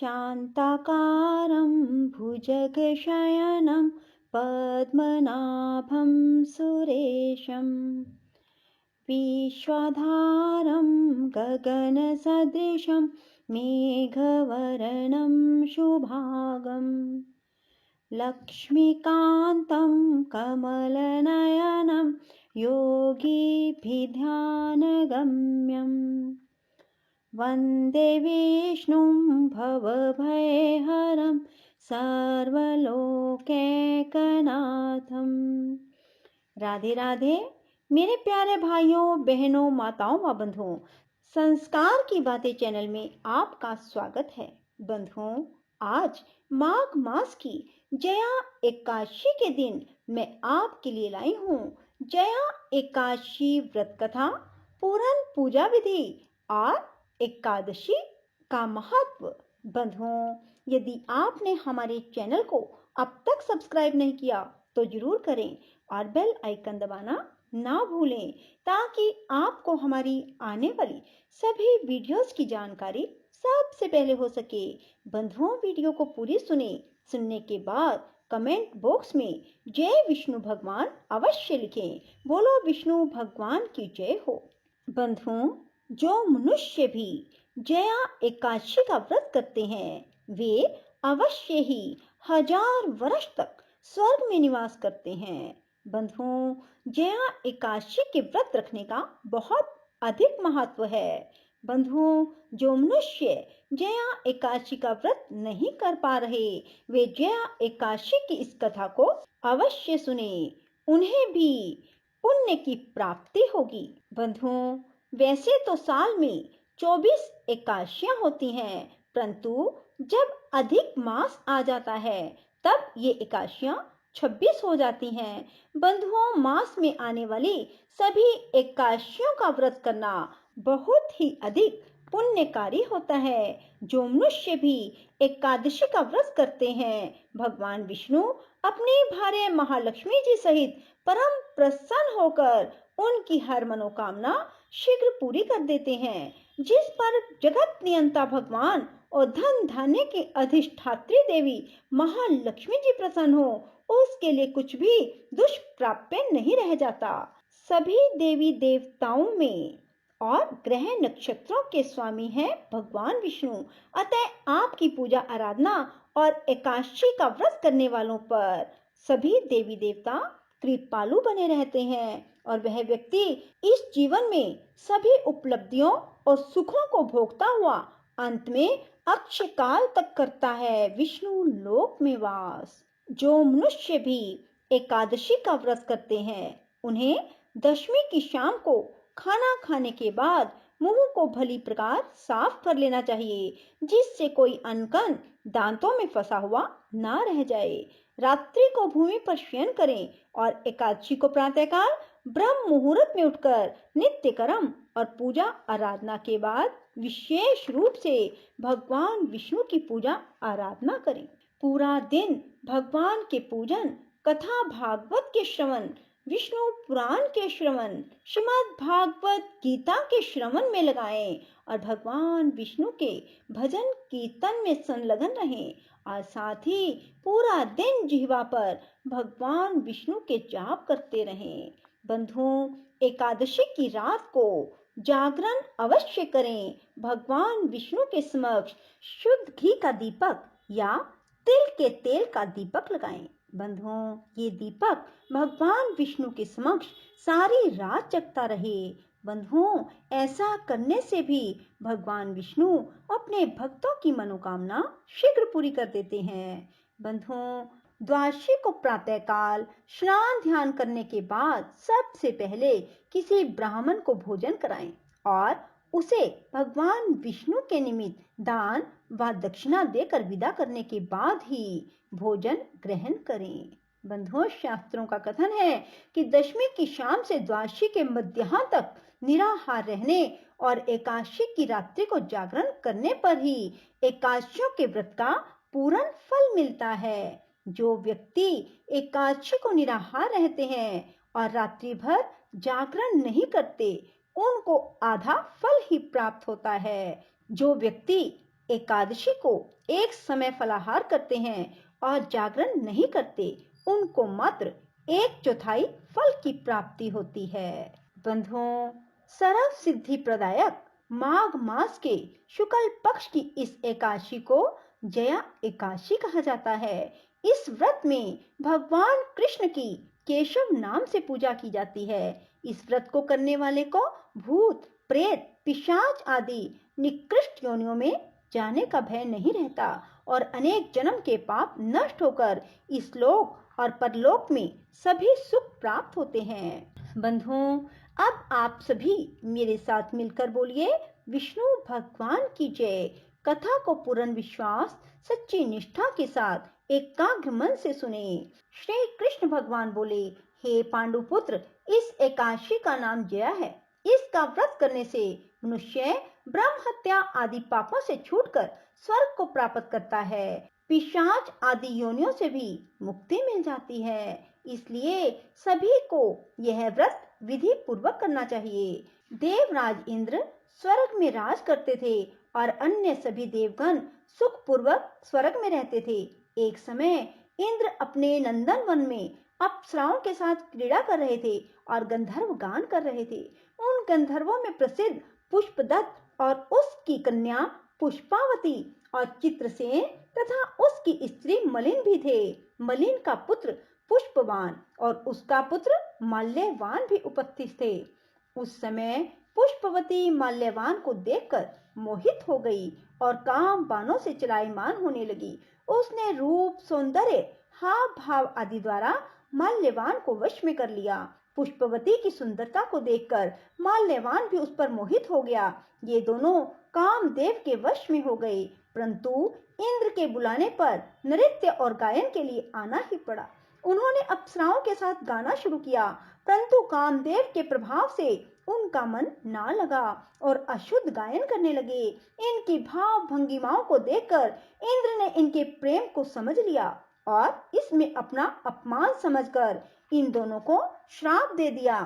शान्ताकारं भुजगशयनं पद्मनाभं सुरेशं विश्वधारं गगनसदृशं मेघवर्णं शुभांगं लक्ष्मीकान्तं कमलनयनं योगिभिध्यानगम्यम् वन्दे विष्णुं भवभयहरं सर्वलोकैकनाथं। राधे राधे मेरे प्यारे भाइयों बहनों माताओं व बंधुओं, संस्कार की बातें चैनल में आपका स्वागत है। बंधुओं, आज माघ मास की जया एकादशी के दिन मैं आपके लिए लाई हूँ जया एकादशी व्रत कथा, पूरन पूजा विधि और एकादशी का महत्व। बंधुओं, यदि आपने हमारे चैनल को अब तक सब्सक्राइब नहीं किया तो जरूर करें और बेल आइकन दबाना ना भूलें ताकि आपको हमारी आने वाली सभी वीडियोस की जानकारी सबसे पहले हो सके। बंधुओं, वीडियो को पूरी सुनने के बाद कमेंट बॉक्स में जय विष्णु भगवान अवश्य लिखें। बोलो विष्णु भगवान की जय हो। बंधुओं, जो मनुष्य भी जया एकादशी का व्रत करते हैं वे अवश्य ही 1000 वर्ष तक स्वर्ग में निवास करते हैं। बंधुओं, जया एकादशी के व्रत रखने का बहुत अधिक महत्व है। बंधुओं, जो मनुष्य जया एकादशी का व्रत नहीं कर पा रहे वे जया एकादशी की इस कथा को अवश्य सुने, उन्हें भी पुण्य की प्राप्ति होगी। बंधुओं, वैसे तो साल में 24 एकादशियां होती हैं, परंतु जब अधिक मास आ जाता है तब ये एकादशियां 26 हो जाती हैं। बंधुओं, मास में आने वाली सभी एकादशियों का व्रत करना बहुत ही अधिक पुण्यकारी होता है। जो मनुष्य भी एकादशी का व्रत करते हैं भगवान विष्णु अपनी भार्या महालक्ष्मी जी सहित परम प्रसन्न होकर उनकी हर मनोकामना शीघ्र पूरी कर देते हैं। जिस पर जगत नियंता भगवान और धन धान्य की अधिष्ठात्री देवी महालक्ष्मी जी प्रसन्न हो, उसके लिए कुछ भी दुष्प्राप्य नहीं रह जाता। सभी देवी देवताओं में और ग्रह नक्षत्रों के स्वामी हैं भगवान विष्णु, अतः आपकी पूजा आराधना और एकादशी का व्रत करने वालों पर सभी देवी देवता कृपालु बने रहते हैं और वह व्यक्ति इस जीवन में सभी उपलब्धियों और सुखों को भोगता हुआ अंत में अक्षय काल तक करता है विष्णु लोक में वास। जो मनुष्य भी एकादशी का व्रत करते हैं उन्हें दशमी की शाम को खाना खाने के बाद मुंह को भली प्रकार साफ कर लेना चाहिए, जिससे कोई अनकन दांतों में फंसा हुआ ना रह जाए। रात्रि को भूमि पर शयन करें और एकादशी को प्रातःकाल ब्रह्म मुहूर्त में उठकर नित्य कर्म और पूजा आराधना के बाद विशेष रूप से भगवान विष्णु की पूजा आराधना करें। पूरा दिन भगवान के पूजन, कथा भागवत के श्रवण, विष्णु पुराण के श्रवण, श्रीमद् भागवत गीता के श्रवण में लगाएं और भगवान विष्णु के भजन कीर्तन में संलग्न रहें और साथ ही पूरा दिन जिह्वा पर भगवान विष्णु के जाप करते रहें। बंधुओं, एकादशी की रात को जागरण अवश्य करें। भगवान विष्णु के समक्ष शुद्ध घी का दीपक या तिल के तेल का दीपक लगाएं। बंधुओं, ये दीपक भगवान विष्णु के समक्ष सारी रात जगता रहे। बंधुओं, ऐसा करने से भी भगवान विष्णु अपने भक्तों की मनोकामना शीघ्र पूरी कर देते हैं। बंधुओं, द्वादशी को प्रातःकाल स्नान ध्यान करने के बाद सबसे पहले किसी ब्राह्मण को भोजन कराएं और उसे भगवान विष्णु के निमित्त दान व दक्षिणा देकर विदा करने के बाद ही भोजन ग्रहण करें। बंधुओं, शास्त्रों का कथन है कि दशमी की शाम से द्वादशी के मध्याह्न तक निराहार रहने और एकादशी की रात्रि को जागरण करने पर ही एकादशियों के व्रत का पूर्ण फल मिलता है। जो व्यक्ति एकादशी को निराहार रहते हैं और रात्रि भर जागरण नहीं करते उनको आधा फल ही प्राप्त होता है। जो व्यक्ति एकादशी को एक समय फलाहार करते हैं और जागरण नहीं करते, उनको मात्र 1/4 फल की प्राप्ति होती है। बंधुओं, सर्व सिद्धि प्रदायक माघ मास के शुक्ल पक्ष की इस एकादशी को जया एकादशी कहा जाता है। इस व्रत में भगवान कृष्ण की केशव नाम से पूजा की जाती है। इस व्रत को करने वाले को भूत, प्रेत, पिशाच आदि निकृष्ट योनियों में जाने का भय नहीं रहता और अनेक जन्म के पाप नष्ट होकर इस लोक और परलोक में सभी सुख प्राप्त होते हैं। बंधुओं, अब आप सभी मेरे साथ मिलकर बोलिए, विष्णु भगवान की जय। कथा को पूर्ण विश्वास, सच्ची निष्ठा के साथ एकाग्र मन से सुने। श्री कृष्ण भगवान बोले, हे पांडुपुत्र, इस एकादशी का नाम जया है। इसका व्रत करने से मनुष्य ब्रह्म हत्या आदि पापों से छूटकर स्वर्ग को प्राप्त करता है। पिशाच आदि योनियों से भी मुक्ति मिल जाती है। इसलिए सभी को यह व्रत विधि पूर्वक करना चाहिए। देवराज इंद्र स्वर्ग में राज करते थे और अन्य सभी देवगण सुख पूर्वक स्वर्ग में रहते थे। एक समय इंद्र अपने नंदन वन में अप्सराओं के साथ क्रीड़ा कर रहे थे और गंधर्व गान कर रहे थे। उन गंधर्वों में प्रसिद्ध पुष्पदत्त और उसकी कन्या पुष्पावती और चित्रसेन तथा उसकी स्त्री मलिन भी थे। मलिन का पुत्र पुष्पवान और उसका पुत्र माल्यवान भी उपस्थित थे। उस समय पुष्पवती माल्यवान को देखकर मोहित हो गई और काम बाणों से चलायमान होने लगी। उसने रूप, सौंदर्य, हाव भाव आदि द्वारा माल्यवान को वश में कर लिया। पुष्पवती की सुंदरता को देखकर माल्यवान भी उस पर मोहित हो गया। ये दोनों कामदेव के वश में हो गए, परंतु इंद्र के बुलाने पर नृत्य और गायन के लिए आना ही पड़ा। उन्होंने अप्सराओं के साथ गाना शुरू किया, परंतु कामदेव के प्रभाव से उनका मन ना लगा और अशुद्ध गायन करने लगे। इनकी भाव भंगिमाओं को देखकर इंद्र ने इनके प्रेम को समझ लिया और इसमें अपना अपमान समझकर इन दोनों को श्राप दे दिया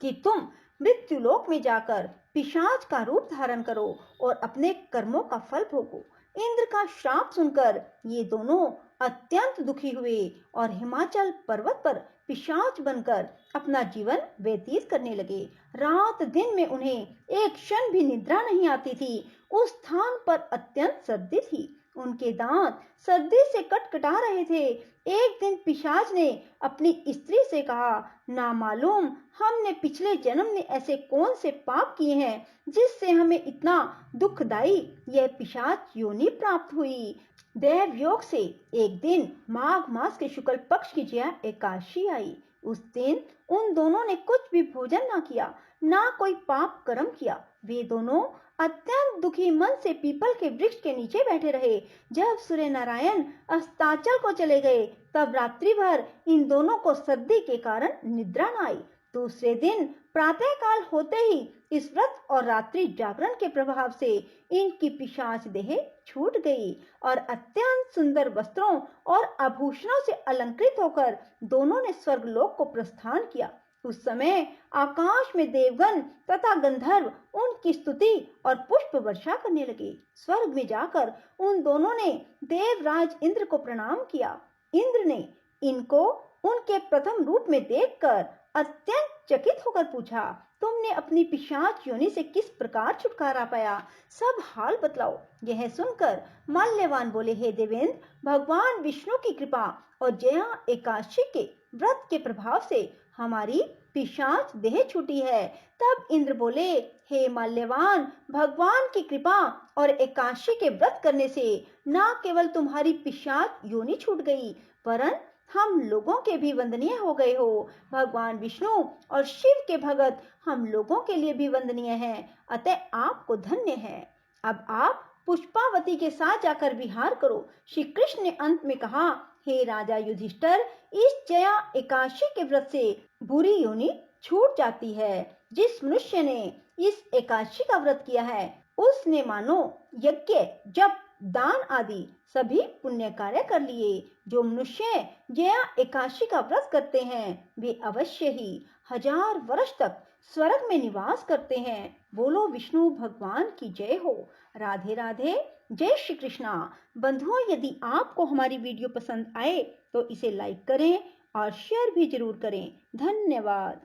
कि तुम मृत्युलोक में जाकर पिशाच का रूप धारण करो और अपने कर्मों का फल भोगो। इंद्र का श्राप सुनकर ये दोनों अत्यंत दुखी हुए और हिमाचल पर्वत पर पिशाच बनकर अपना जीवन व्यतीत करने लगे। रात दिन में उन्हें एक क्षण भी निद्रा नहीं आती थी। उस स्थान पर अत्यंत सर्दी थी। उनके दांत सर्दी से कटकटा रहे थे। एक दिन पिशाच ने अपनी स्त्री से कहा, ना मालूम हमने पिछले जन्म में ऐसे कौन से पाप किए हैं जिससे हमें इतना दुखदाई यह पिशाच योनि प्राप्त हुई। देव योग से एक दिन माघ मास के शुक्ल पक्ष की जया एकादशी आई। उस दिन उन दोनों ने कुछ भी भोजन ना किया, ना कोई पाप कर्म किया। वे दोनों अत्यंत दुखी मन से पीपल के वृक्ष के नीचे बैठे रहे। जब सूर्य नारायण अस्ताचल को चले गए, तब रात्रि भर इन दोनों को सर्दी के कारण निद्रा न आई। दूसरे दिन प्रातः काल होते ही इस व्रत और रात्रि जागरण के प्रभाव से इनकी पिशाच देह छूट गई और अत्यंत सुंदर वस्त्रों और आभूषणों से अलंकृत होकर दोनों ने स्वर्गलोक को प्रस्थान किया। उस समय आकाश में देवगण तथा गंधर्व उनकी स्तुति और पुष्प वर्षा करने लगे। स्वर्ग में जाकर उन दोनों ने देवराज इंद्र को प्रणाम किया। इंद्र ने इनको उनके प्रथम रूप में देखकर अत्यंत चकित होकर पूछा, तुमने अपनी पिशाच योनि से किस प्रकार छुटकारा पाया? सब हाल बतलाओ। यह सुनकर माल्यवान बोले, हे देवेंद्र, भगवान विष्णु की कृपा और जया एकादशी के व्रत के प्रभाव से हमारी पिशाच देह छूटी है। तब इंद्र बोले, हे माल्यवान, भगवान की कृपा और एकादशी के व्रत करने से न केवल तुम्हारी पिशाच योनि छूट गई, वरन हम लोगों के भी वंदनीय हो गए हो। भगवान विष्णु और शिव के भगत हम लोगों के लिए भी वंदनीय हैं, अतः आपको धन्य है। अब आप पुष्पावती के साथ जाकर विहार करो। श्री कृष्ण ने अंत में कहा, हे राजा युधिष्ठिर, इस जया एकादशी के व्रत से बुरी योनि छूट जाती है। जिस मनुष्य ने इस एकादशी का व्रत किया है, उसने मानो यज्ञ, जप, दान आदि सभी पुण्य कार्य कर लिए। जो मनुष्य जया एकादशी का व्रत करते हैं, वे अवश्य ही 1000 वर्ष तक स्वर्ग में निवास करते हैं। बोलो विष्णु भगवान की जय हो। राधे राधे, जय श्री कृष्णा। बंधुओं, यदि आपको हमारी वीडियो पसंद आए तो इसे लाइक करें और शेयर भी जरूर करें। धन्यवाद।